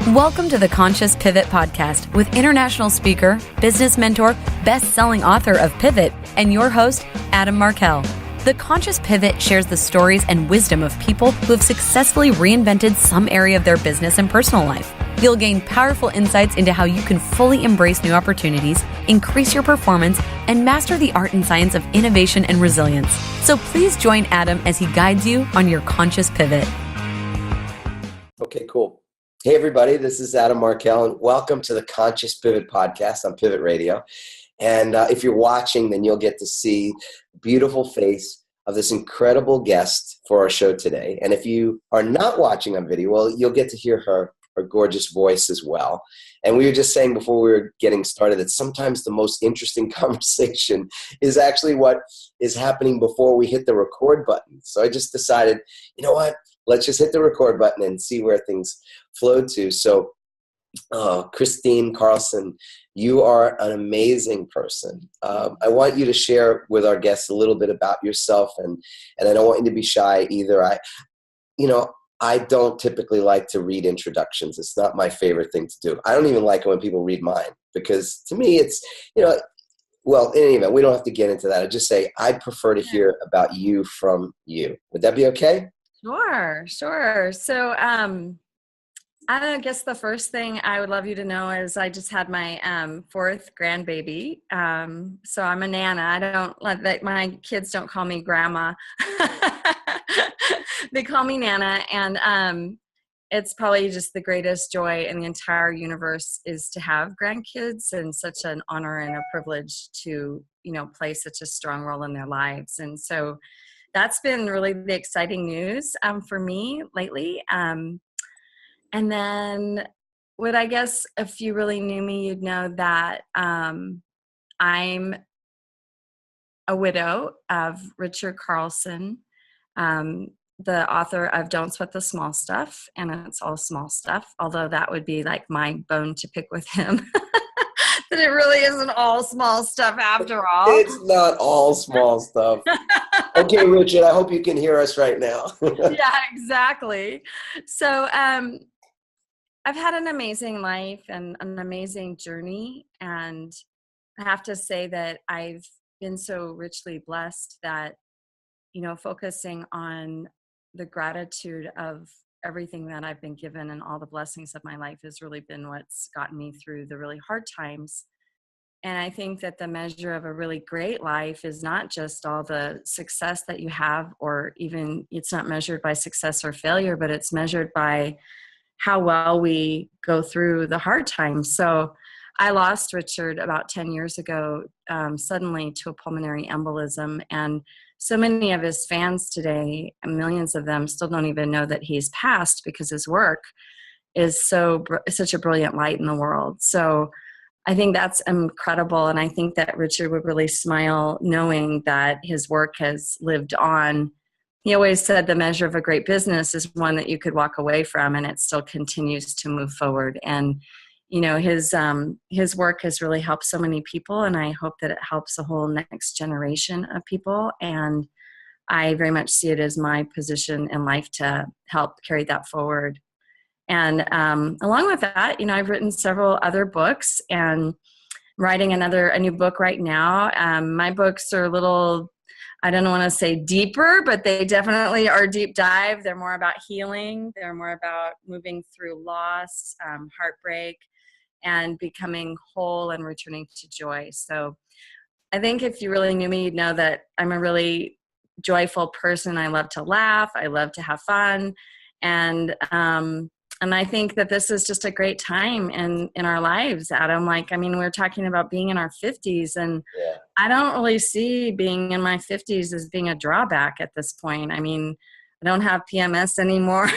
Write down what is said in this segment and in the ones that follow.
Welcome to the Conscious Pivot Podcast with international speaker, business mentor, best-selling author of Pivot, and your host, Adam Markell. The Conscious Pivot shares the stories and wisdom of people who have successfully reinvented some area of their business and personal life. You'll gain powerful insights into how you can fully embrace new opportunities, increase your performance, and master the art and science of innovation and resilience. So please join Adam as he guides you on your conscious pivot. Okay, cool. Hey, everybody, this is Adam Markell, and welcome to the Conscious Pivot Podcast on Pivot Radio. And if you're watching, then you'll get to see the beautiful face of this incredible guest for our show today. And if you are not watching on video, well, you'll get to hear her gorgeous voice as well. And we were just saying before we were getting started that sometimes the most interesting conversation is actually what is happening before we hit the record button. So I just decided, you know what? Let's just hit the record button and see where things flow to. So, Kristine Carlson, you are an amazing person. I want you to share with our guests a little bit about yourself, and I don't want you to be shy either. I don't typically like to read introductions. It's not my favorite thing to do. I don't even like it when people read mine because to me it's, well, in any event, we don't have to get into that. I just say I'd prefer to hear about you from you. Would that be okay? Sure. So, I guess the first thing I would love you to know is I just had my fourth grandbaby. So I'm a nana. I don't let my kids don't call me grandma. They call me Nana. And it's probably just the greatest joy in the entire universe is to have grandkids, and such an honor and a privilege to, play such a strong role in their lives. And so that's been really the exciting news for me lately. And then I guess if you really knew me, you'd know that I'm a widow of Richard Carlson, the author of Don't Sweat the Small Stuff, and it's all small stuff, although that would be like my bone to pick with him. That it really isn't all small stuff after all. It's not all small stuff. Okay, Richard, I hope you can hear us right now. Yeah, exactly. So I've had an amazing life and an amazing journey. And I have to say that I've been so richly blessed that, focusing on the gratitude of everything that I've been given and all the blessings of my life has really been what's gotten me through the really hard times. And I think that the measure of a really great life is not just all the success that you have, or even it's not measured by success or failure, but it's measured by how well we go through the hard times. So I lost Richard about 10 years ago, suddenly to a pulmonary embolism. And so many of his fans today, millions of them, still don't even know that he's passed because his work is such a brilliant light in the world. So I think that's incredible. And I think that Richard would really smile knowing that his work has lived on. He always said the measure of a great business is one that you could walk away from and it still continues to move forward. And, his work has really helped so many people, and I hope that it helps a whole next generation of people. And I very much see it as my position in life to help carry that forward. And along with that, I've written several other books and writing a new book right now. My books are a little, I don't want to say deeper, but they definitely are deep dive. They're more about healing. They're more about moving through loss, heartbreak, and becoming whole and returning to joy. So I think if you really knew me, you'd know that I'm a really joyful person. I love to laugh. I love to have fun. And I think that this is just a great time in our lives, Adam. We're talking about being in our 50s, and yeah. I don't really see being in my 50s as being a drawback at this point. I don't have PMS anymore.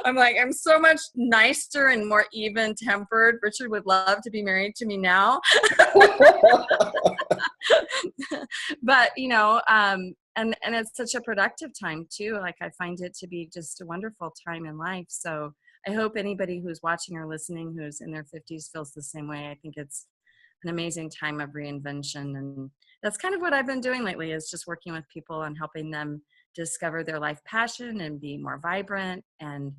I'm so much nicer and more even-tempered. Richard would love to be married to me now. But, and it's such a productive time too. I find it to be just a wonderful time in life. So I hope anybody who's watching or listening who's in their 50s feels the same way. I think it's an amazing time of reinvention. And that's kind of what I've been doing lately, is just working with people and helping them discover their life passion and be more vibrant and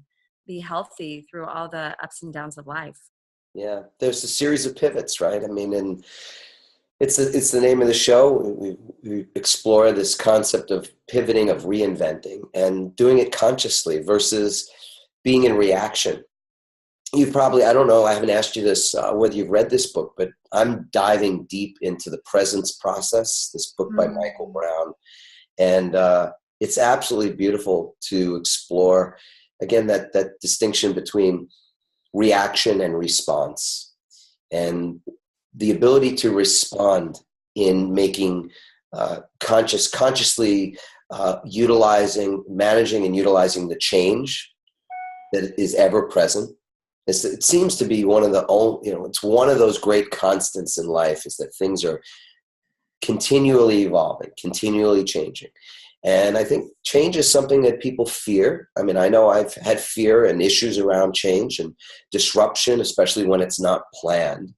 be healthy through all the ups and downs of life. Yeah, there's a series of pivots, right? I mean, and it's the name of the show. We explore this concept of pivoting, of reinventing, and doing it consciously versus being in reaction. You've probably, I don't know, I haven't asked you this, whether you've read this book, but I'm diving deep into The Presence Process, this book by Michael Brown. And it's absolutely beautiful to explore, again, that distinction between reaction and response, and the ability to respond in making consciously managing and utilizing the change that is ever present. It seems to be one of the only, it's one of those great constants in life, is that things are continually evolving, continually changing. And I think change is something that people fear. I mean, I know I've had fear and issues around change and disruption, especially when it's not planned.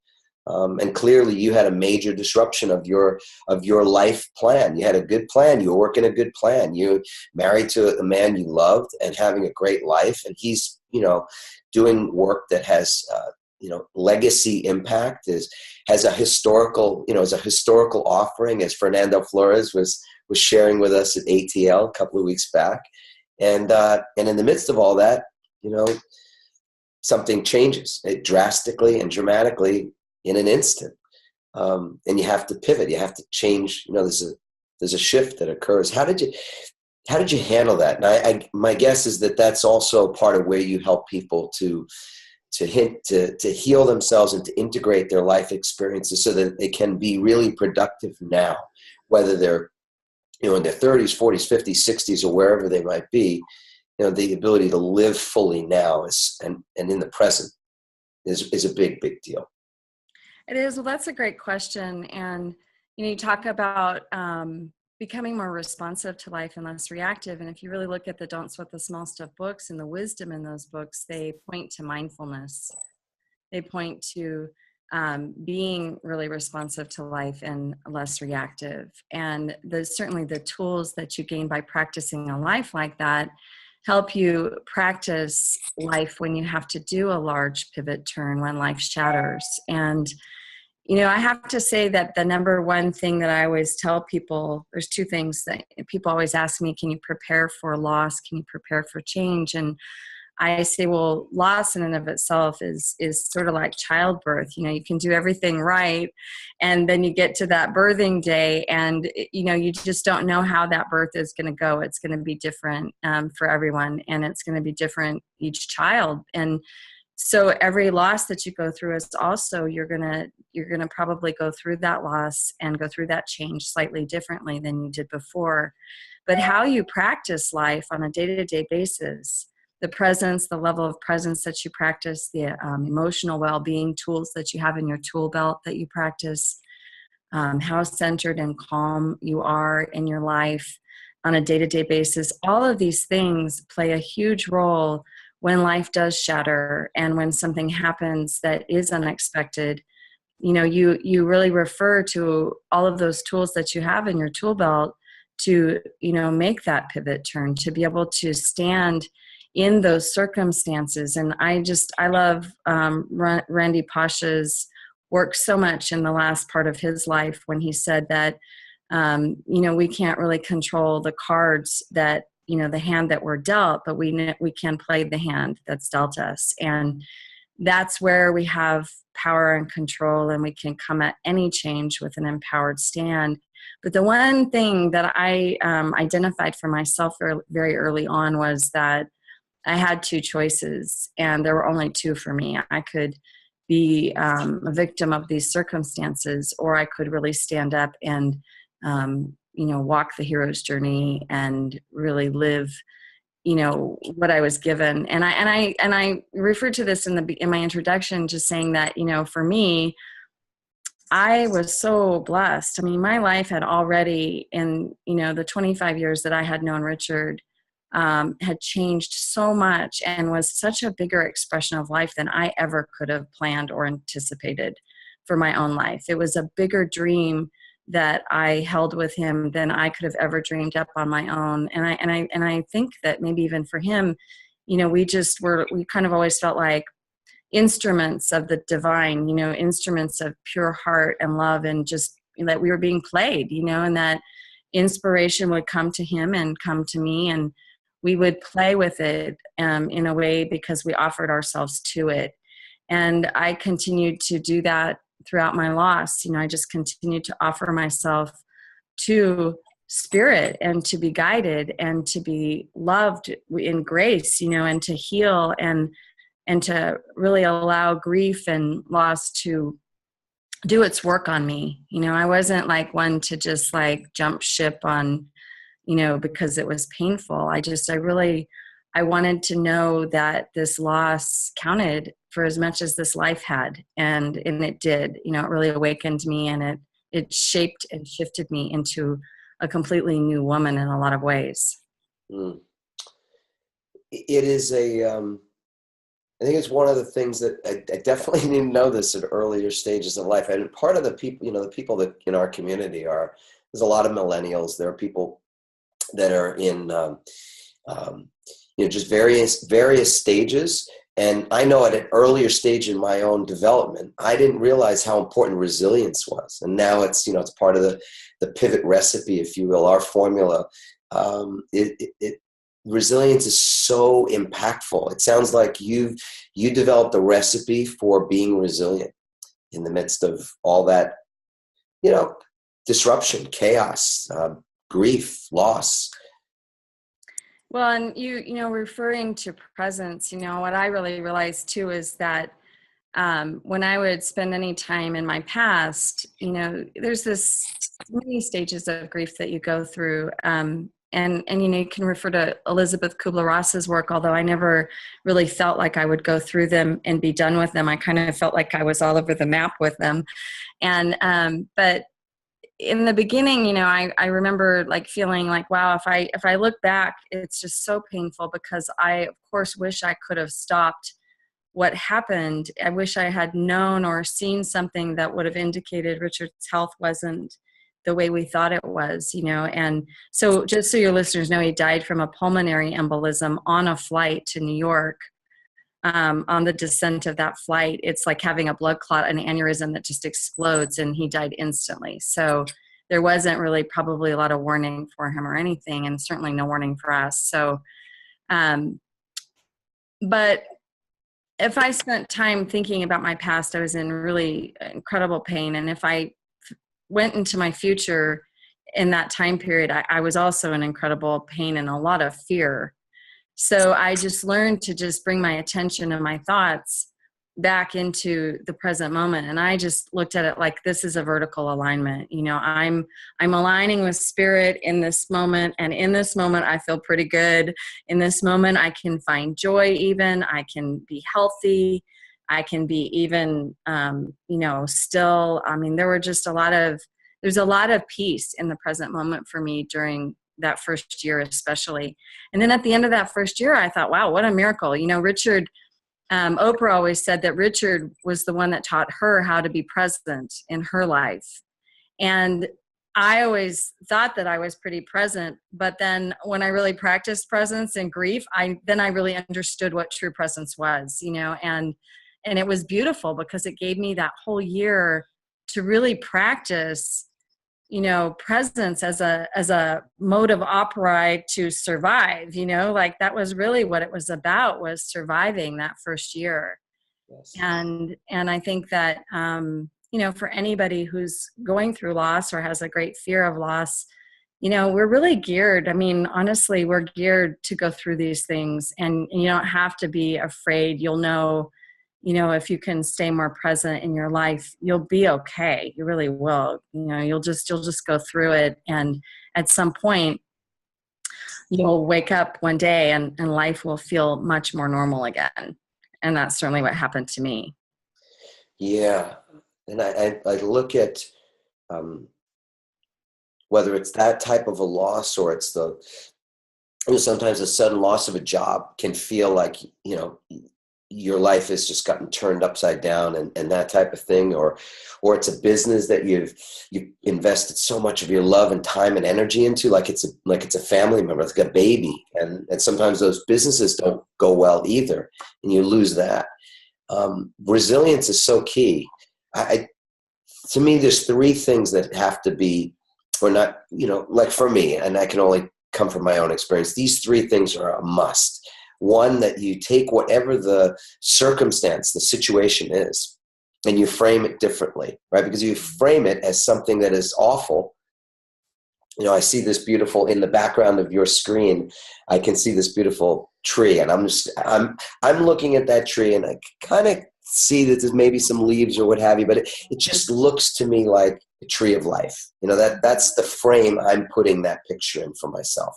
And clearly you had a major disruption of your life plan. You had a good plan. You were working a good plan. You married to a man you loved and having a great life. And he's, doing work that has, legacy impact, has a historical, as a historical offering, as Fernando Flores was sharing with us at ATL a couple of weeks back. And in the midst of all that, something changes drastically and dramatically in an instant. And you have to pivot. You have to change. There's a shift that occurs. How did you handle that? And my guess is that that's also part of where you help people to heal themselves and to integrate their life experiences so that they can be really productive now, whether they're in their 30s, 40s, 50s, 60s, or wherever they might be. The ability to live fully now and in the present is a big deal. It is. Well, that's a great question. And, you talk about becoming more responsive to life and less reactive. And if you really look at the Don't Sweat the Small Stuff books and the wisdom in those books, they point to mindfulness. They point to being really responsive to life and less reactive. And certainly the tools that you gain by practicing a life like that help you practice life when you have to do a large pivot turn, when life shatters. And, I have to say that the number one thing that I always tell people, there's two things that people always ask me: can you prepare for loss? Can you prepare for change? And I say, well, loss in and of itself is sort of like childbirth. You can do everything right, and then you get to that birthing day, and you just don't know how that birth is going to go. It's going to be different for everyone, and it's going to be different each child. And so every loss that you go through is also you're gonna probably go through that loss and go through that change slightly differently than you did before. But how you practice life on a day-to-day basis, the presence, the level of presence that you practice, the emotional well-being tools that you have in your tool belt that you practice, how centered and calm you are in your life on a day-to-day basis, all of these things play a huge role when life does shatter and when something happens that is unexpected. You really refer to all of those tools that you have in your tool belt to, make that pivot turn, to be able to stand in those circumstances. And I love Randy Pasha's work so much in the last part of his life when he said that, we can't really control the cards that, the hand that we're dealt, but we can play the hand that's dealt us. And that's where we have power and control, and we can come at any change with an empowered stand. But the one thing that I identified for myself very early on was that I had two choices, and there were only two for me. I could be a victim of these circumstances, or I could really stand up and walk the hero's journey and really live, what I was given. And I referred to this in my introduction, just saying that, for me, I was so blessed. I mean, my life had already, in, the 25 years that I had known Richard, had changed so much and was such a bigger expression of life than I ever could have planned or anticipated for my own life. It was a bigger dream that I held with him than I could have ever dreamed up on my own. And I think that maybe even for him, we kind of always felt like instruments of the divine, instruments of pure heart and love, and just that we were being played, and that inspiration would come to him and come to me, and we would play with it in a way because we offered ourselves to it. And I continued to do that throughout my loss. I just continued to offer myself to spirit and to be guided and to be loved in grace, and to heal and to really allow grief and loss to do its work on me. I wasn't like one to just like jump ship on, because it was painful. I wanted to know that this loss counted for as much as this life had. And it did, it really awakened me, and it shaped and shifted me into a completely new woman in a lot of ways. Mm. It is I think it's one of the things that I definitely didn't know this at earlier stages of life. And part of the people, the people that in our community there's a lot of millennials. There are people that are in, just various stages. And I know at an earlier stage in my own development, I didn't realize how important resilience was. And now it's part of the pivot recipe, if you will, our formula. Resilience is so impactful. It sounds like you developed a recipe for being resilient in the midst of all that, disruption, chaos, grief, loss. Well, and referring to presence, what I really realized too is that when I would spend any time in my past, there's many stages of grief that you go through. And you can refer to Elizabeth Kubler-Ross's work, although I never really felt like I would go through them and be done with them. I kind of felt like I was all over the map with them. And but in the beginning, I remember like feeling like, wow, if I look back, it's just so painful, because I, of course, wish I could have stopped what happened. I wish I had known or seen something that would have indicated Richard's health wasn't the way we thought it was, and so just so your listeners know, he died from a pulmonary embolism on a flight to New York. On the descent of that flight, it's like having a blood clot, an aneurysm that just explodes, and he died instantly. So there wasn't really probably a lot of warning for him or anything, and certainly no warning for us. So, but if I spent time thinking about my past, I was in really incredible pain. And if I went into my future in that time period, I was also in incredible pain and a lot of fear. So I just learned to just bring my attention and my thoughts back into the present moment. And I just looked at it like, this is a vertical alignment. I'm aligning with spirit in this moment. And in this moment, I feel pretty good. In this moment, I can find joy even. I can be healthy. I can be even, still. I mean, there's a lot of peace in the present moment for me during that first year, especially. And then at the end of that first year, I thought, wow, what a miracle. Richard, Oprah always said that Richard was the one that taught her how to be present in her life. And I always thought that I was pretty present, but then when I really practiced presence and grief, I really understood what true presence was, and it was beautiful because it gave me that whole year to really practice, presence as a mode of operandi to survive, like that was really what it was about, was surviving that first year. Yes. And I think that, for anybody who's going through loss or has a great fear of loss, we're really geared. I mean, honestly, we're geared to go through these things, and you don't have to be afraid. You'll know, if you can stay more present in your life, you'll be okay. You really will. You'll just go through it. And at some point, you'll wake up one day and life will feel much more normal again. And that's certainly what happened to me. Yeah. And I look at whether it's that type of a loss or it's sometimes a sudden loss of a job can feel like, your life has just gotten turned upside down and that type of thing, or it's a business that you've invested so much of your love and time and energy into, like it's a family member, it's like a baby, and sometimes those businesses don't go well either, and you lose that. Resilience is so key. To me, there's three things that have to be, or not, like for me, and I can only come from my own experience, these three things are a must. One, that you take whatever the circumstance, the situation is, and you frame it differently, right? Because you frame it as something that is awful. I see this beautiful, in the background of your screen, I can see this beautiful tree, and I'm looking at that tree, and I kind of see that there's maybe some leaves or what have you, but it just looks to me like a tree of life. That's the frame I'm putting that picture in for myself,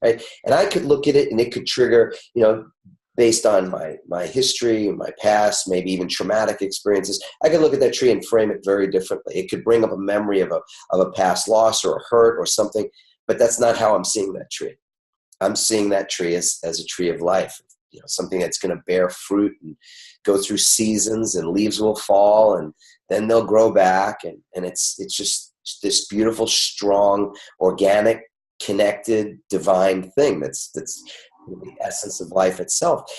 right? And I could look at it, and it could trigger, based on my history, my past, maybe even traumatic experiences, I could look at that tree and frame it very differently. It could bring up a memory of a past loss or a hurt or something, but that's not how I'm seeing that tree. I'm seeing that tree as a tree of life, something that's going to bear fruit and go through seasons, and leaves will fall, and then they'll grow back, and it's just this beautiful, strong, organic, connected, divine thing that's the essence of life itself.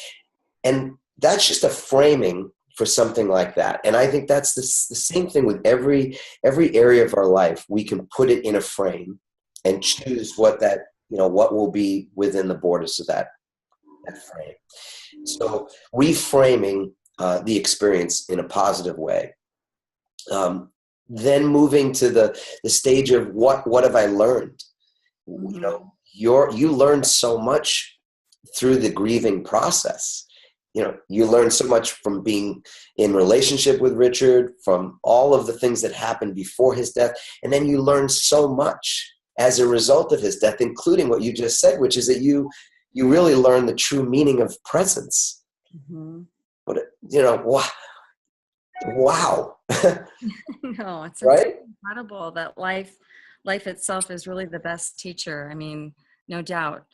And that's just a framing for something like that. And I think that's the same thing with every area of our life. We can put it in a frame and choose what that, what will be within the borders of that frame. So reframing the experience in a positive way. Then moving to the stage of what have I learned? You learned so much through the grieving process. You learn so much from being in relationship with Richard, from all of the things that happened before his death. And then you learn so much as a result of his death, including what you just said, which is that you really learn the true meaning of presence. Mm-hmm. But, wow. No, it's right? incredible that life itself is really the best teacher. I mean, no doubt.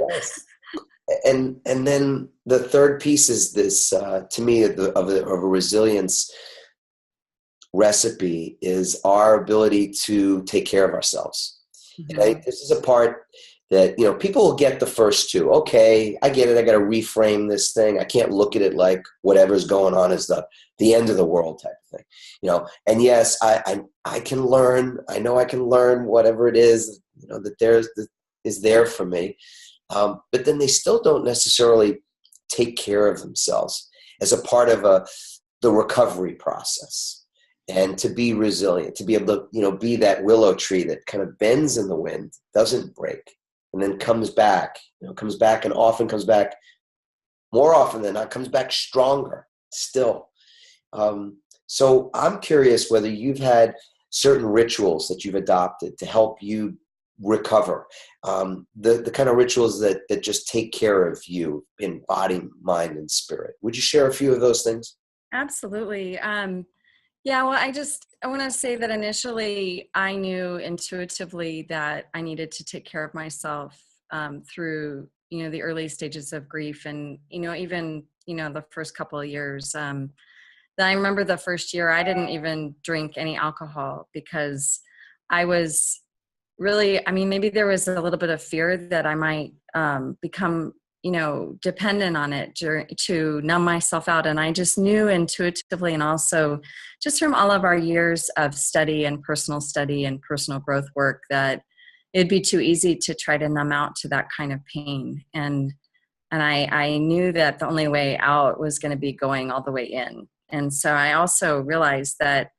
Yes. And then the third piece is this, to me, of a resilience recipe is our ability to take care of ourselves. Mm-hmm. And this is a part that, people will get the first two. Okay, I get it. I got to reframe this thing. I can't look at it like whatever's going on is the end of the world type of thing. And yes, I can learn. I know I can learn whatever it is, that is there for me. But then they still don't necessarily take care of themselves as a part of the recovery process. And to be resilient, to be able to, be that willow tree that kind of bends in the wind, doesn't break, and then comes back, and often comes back, more often than not, comes back stronger still. So I'm curious whether you've had certain rituals that you've adopted to help you recover, the kind of rituals that just take care of you in body, mind, and spirit. Would you share a few of those things? Absolutely. Yeah, well, I want to say that initially I knew intuitively that I needed to take care of myself through, the early stages of grief, and, even, the first couple of years. I remember the first year I didn't even drink any alcohol because I was really, maybe there was a little bit of fear that I might become, dependent on it to numb myself out. And I just knew intuitively, and also just from all of our years of study and personal growth work, that it'd be too easy to try to numb out to that kind of pain. And I knew that the only way out was going to be going all the way in. And so I also realized that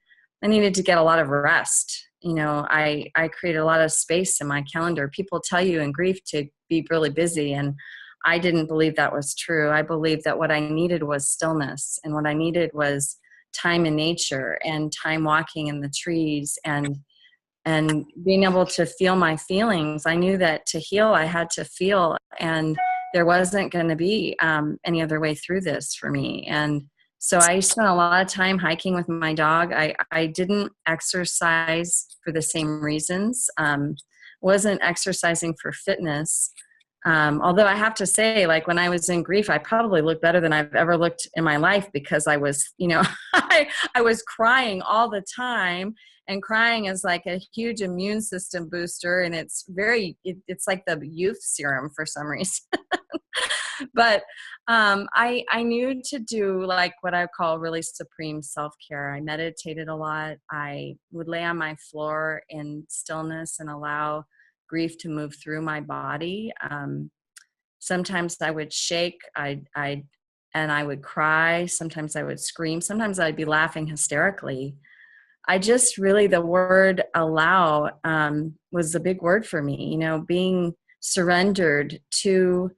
I needed to get a lot of rest. I created a lot of space in my calendar. People tell you in grief to be really busy, and I didn't believe that was true. I believed that what I needed was stillness, and what I needed was time in nature and time walking in the trees and being able to feel my feelings. I knew that to heal, I had to feel, and there wasn't going to be any other way through this for me. And so I spent a lot of time hiking with my dog. I didn't exercise for the same reasons. Wasn't exercising for fitness. Although I have to say, like when I was in grief, I probably looked better than I've ever looked in my life because I was, I was crying all the time, and crying is like a huge immune system booster. And it's it's like the youth serum for some reason. But I knew to do like what I call really supreme self-care. I meditated a lot. I would lay on my floor in stillness and allow grief to move through my body. Sometimes I would shake, and I would cry. Sometimes I would scream. Sometimes I'd be laughing hysterically. I just really, the word allow was a big word for me, being surrendered to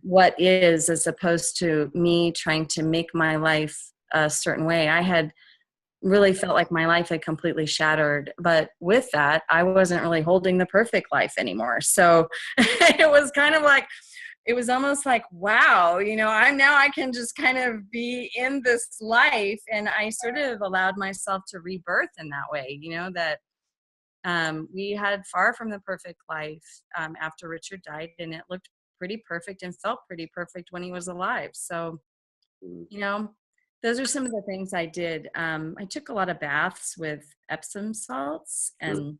what is, as opposed to me trying to make my life a certain way. I had really felt like my life had completely shattered, but with that, I wasn't really holding the perfect life anymore. So it was kind of like, it was almost like, wow, I can just kind of be in this life. And I sort of allowed myself to rebirth in that way, that we had far from the perfect life after Richard died, and it looked pretty perfect and felt pretty perfect when he was alive. So, those are some of the things I did. I took a lot of baths with Epsom salts and,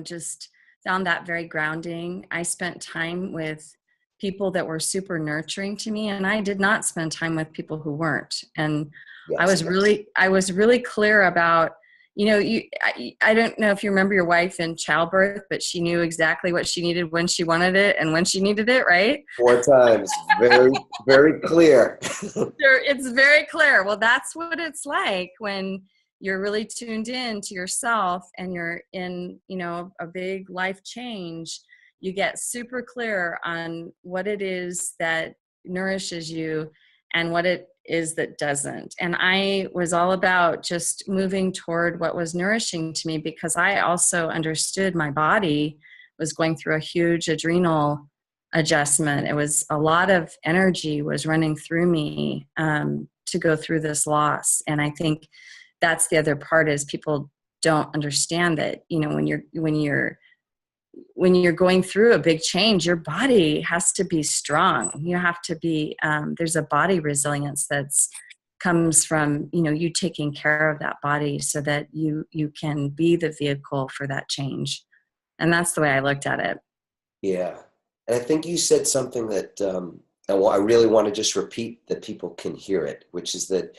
just found that very grounding. I spent time with people that were super nurturing to me, and I did not spend time with people who weren't. And I was really clear about, I don't know if you remember your wife in childbirth, but she knew exactly what she needed when she wanted it and when she needed it, right? 4 times. Very, very clear. It's very clear. Well, that's what it's like when you're really tuned in to yourself and you're in, a big life change. You get super clear on what it is that nourishes you and what it is that doesn't. And I was all about just moving toward what was nourishing to me, because I also understood my body was going through a huge adrenal adjustment. It was a lot of energy was running through me to go through this loss. And I think that's the other part, is people don't understand that, when you're going through a big change, your body has to be strong. You have to be, there's a body resilience that's comes from, you taking care of that body so that you can be the vehicle for that change. And that's the way I looked at it. Yeah. And I think you said something that I really want to just repeat that people can hear it, which is that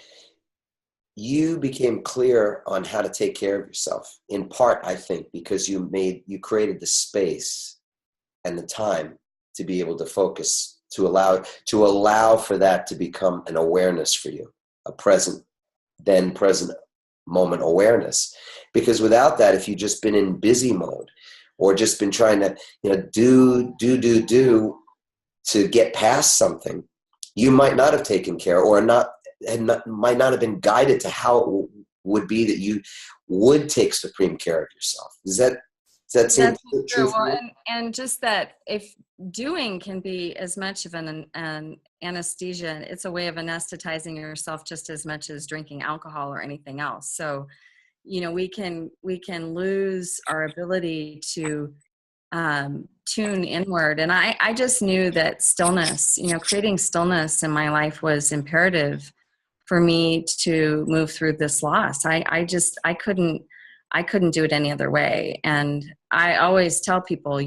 you became clear on how to take care of yourself, in part, I think, because you created the space and the time to be able to focus, to allow for that to become an awareness for you, a present moment awareness. Because without that, if you've just been in busy mode or just been trying to, do to get past something, you might not have taken care might not have been guided to how it would be that you would take supreme care of yourself. Does that seem true? Well, and just that if doing can be as much of an anesthesia, it's a way of anesthetizing yourself just as much as drinking alcohol or anything else. So, we can lose our ability to tune inward. And I just knew that stillness, creating stillness in my life was imperative for me to move through this loss. I couldn't do it any other way. And I always tell people,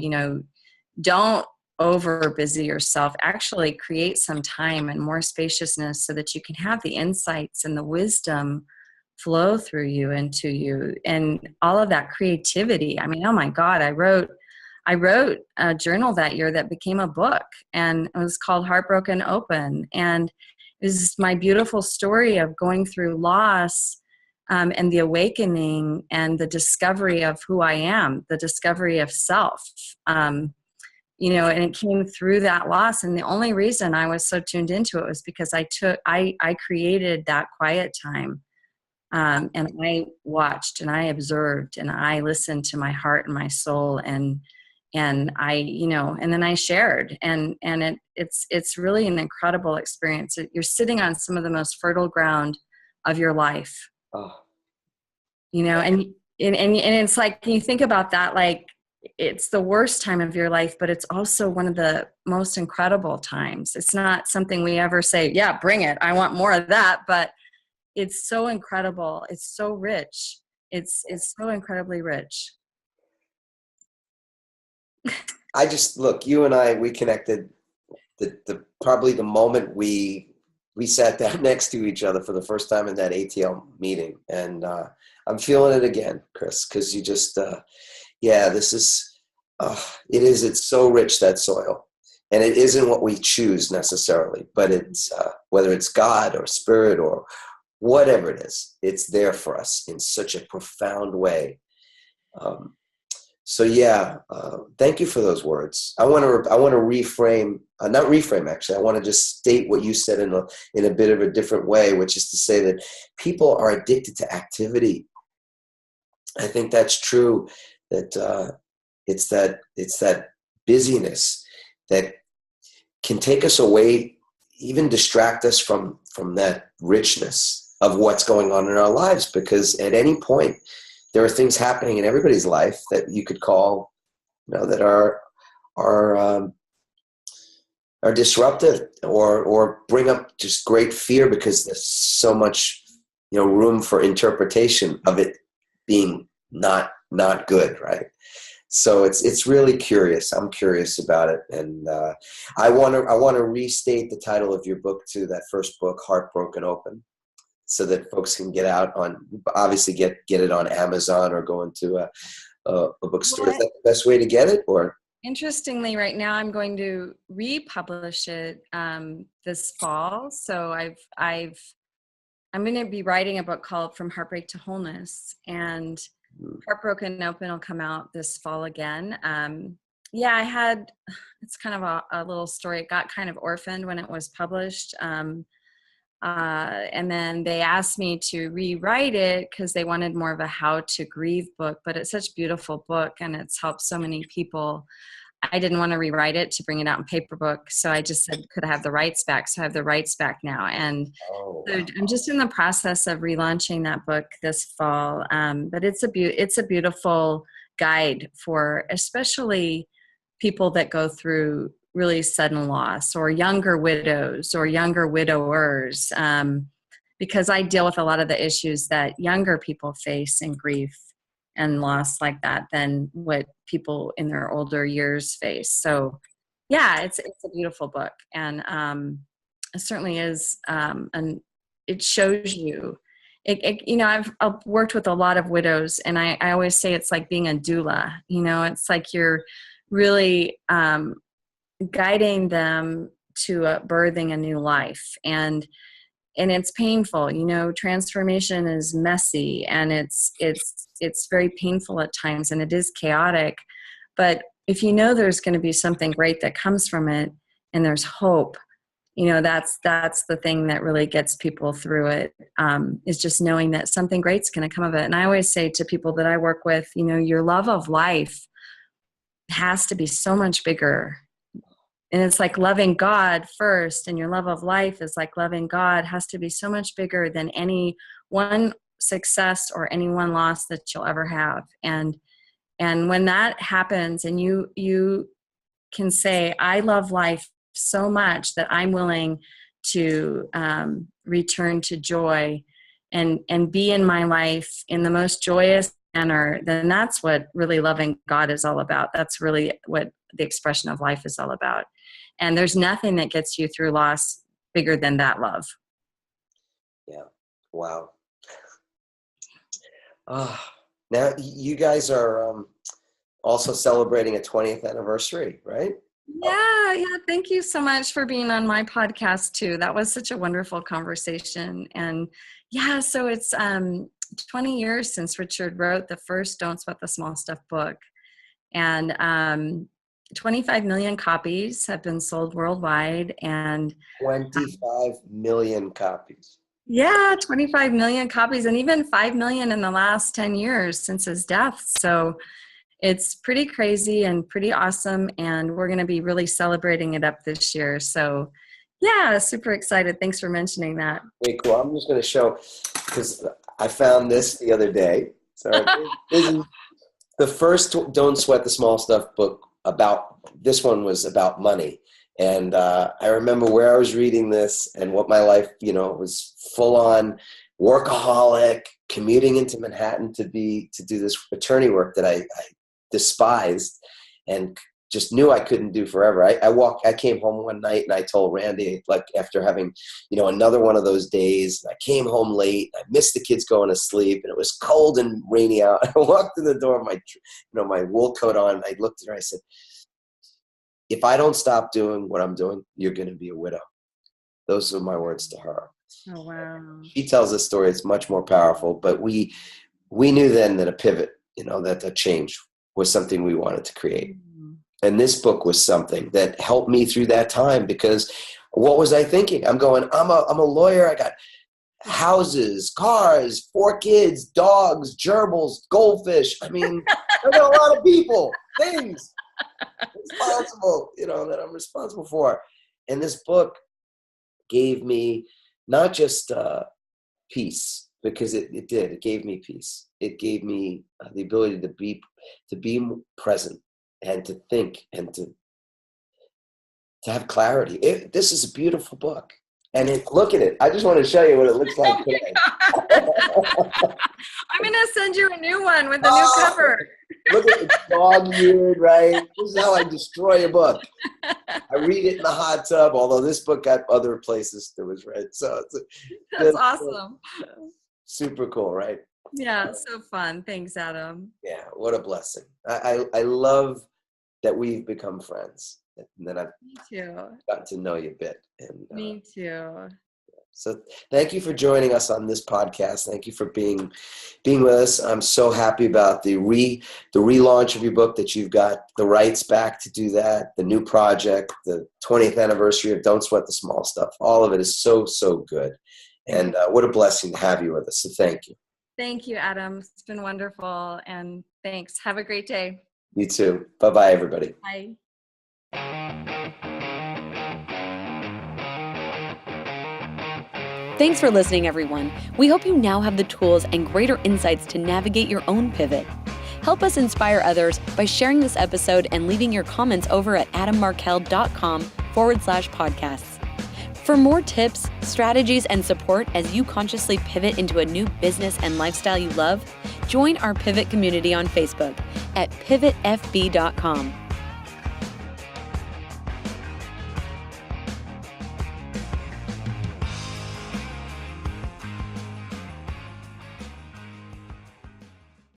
don't over busy yourself. Actually create some time and more spaciousness so that you can have the insights and the wisdom flow through you into you, and all of that creativity. I mean, oh my God, I wrote a journal that year that became a book, and it was called Heartbroken Open. And it was my beautiful story of going through loss and the awakening and the discovery of who I am, the discovery of self, and it came through that loss. And the only reason I was so tuned into it was because I created that quiet time. And I watched and I observed and I listened to my heart and my soul, and I, and then I shared, and it's really an incredible experience. You're sitting on some of the most fertile ground of your life, and it's like, you think about that, like it's the worst time of your life, but it's also one of the most incredible times. It's not something we ever say, yeah, bring it, I want more of that, but it's so incredible. It's so rich. It's so incredibly rich. I just, look, you and I, we connected the probably the moment we sat down next to each other for the first time in that ATL meeting. And I'm feeling it again, Chris, because you just, this is, it's so rich, that soil. And it isn't what we choose necessarily, but it's, whether it's God or spirit or whatever it is, it's there for us in such a profound way. Thank you for those words. I want to reframe, not reframe actually. I want to just state what you said in a bit of a different way, which is to say that people are addicted to activity. I think that's true. That it's that busyness that can take us away, even distract us from that richness of what's going on in our lives. Because at any point, there are things happening in everybody's life that you could call, that are disruptive or bring up just great fear, because there's so much, room for interpretation of it being not good, right? So it's really curious. I'm curious about it, and I want to restate the title of your book too. That first book, Heartbroken Open, so that folks can get it on Amazon or go into a bookstore. Is that the best way to get it? Or interestingly, right now I'm going to republish it this fall. So I'm going to be writing a book called From Heartbreak to Wholeness, and Heartbroken Open will come out this fall again. It's kind of a little story. It got kind of orphaned when it was published. And then they asked me to rewrite it because they wanted more of a how to grieve book, but it's such a beautiful book and it's helped so many people. I didn't want to rewrite it to bring it out in paper book. So I just said, could I have the rights back? So I have the rights back now. And I'm just in the process of relaunching that book this fall. But it's a beautiful guide for especially people that go through really sudden loss, or younger widows or younger widowers, because I deal with a lot of the issues that younger people face in grief and loss like that than what people in their older years face. So yeah, it's a beautiful book, and it certainly is, and it shows you. I've worked with a lot of widows, and I always say it's like being a doula. It's like you're really guiding them to birthing a new life, and it's painful. Transformation is messy, and it's very painful at times, and it is chaotic. But if there's going to be something great that comes from it, and there's hope, that's the thing that really gets people through it, is just knowing that something great's going to come of it. And I always say to people that I work with, your love of life has to be so much bigger. And it's like loving God first, and your love of life is like loving God, has to be so much bigger than any one success or any one loss that you'll ever have. And when that happens, and you can say, I love life so much that I'm willing to return to joy and be in my life in the most joyous manner, then that's what really loving God is all about. That's really what the expression of life is all about. And there's nothing that gets you through loss bigger than that love. Yeah. Wow. Now you guys are also celebrating a 20th anniversary, right? Yeah. Thank you so much for being on my podcast too. That was such a wonderful conversation. And so it's 20 years since Richard wrote the first Don't Sweat the Small Stuff book. And 25 million copies have been sold worldwide. And 25 million copies. Yeah, 25 million copies, and even 5 million in the last 10 years since his death. So it's pretty crazy and pretty awesome. And we're going to be really celebrating it up this year. So yeah, super excited. Thanks for mentioning that. Very cool. I'm just going to show, because I found this the other day. So the first Don't Sweat the Small Stuff book this one was about money. And I remember where I was reading this and what my life, was full on workaholic, commuting into Manhattan to do this attorney work that I despised and just knew I couldn't do forever. I came home one night and I told Randy, like after having, another one of those days, I came home late, I missed the kids going to sleep and it was cold and rainy out. I walked in the door with my wool coat on and I looked at her, I said, if I don't stop doing what I'm doing, you're going to be a widow. Those are my words to her. Oh, wow. She tells this story. It's much more powerful, but we knew then that a pivot, that a change was something we wanted to create. And this book was something that helped me through that time, because what was I thinking? I'm going, I'm a lawyer. I got houses, cars, 4 kids, dogs, gerbils, goldfish. I mean, I got a lot of people, things responsible, that I'm responsible for. And this book gave me not just peace, because it did. It gave me peace. It gave me the ability to be present and to think and to have clarity. This is a beautiful book. And look at it. I just want to show you what it looks like today. I'm going to send you a new one with a new cover. Look at it, dog-eared, right? This is how I destroy a book. I read it in the hot tub, although this book got other places that was read. So that's awesome. Super cool, right? Yeah, so fun. Thanks, Adam. Yeah, what a blessing. I love that we've become friends. And then I've gotten to know you a bit. And, Me too. So thank you for joining us on this podcast. Thank you for being with us. I'm so happy about the relaunch of your book, that you've got the rights back to do that, the new project, the 20th anniversary of Don't Sweat the Small Stuff. All of it is so, so good. And what a blessing to have you with us. So thank you. Thank you, Adam. It's been wonderful. And thanks. Have a great day. You too. Bye-bye, everybody. Bye. Thanks for listening, everyone. We hope you now have the tools and greater insights to navigate your own pivot. Help us inspire others by sharing this episode and leaving your comments over at adammarkel.com/podcasts. For more tips, strategies, and support as you consciously pivot into a new business and lifestyle you love, join our Pivot community on Facebook at pivotfb.com.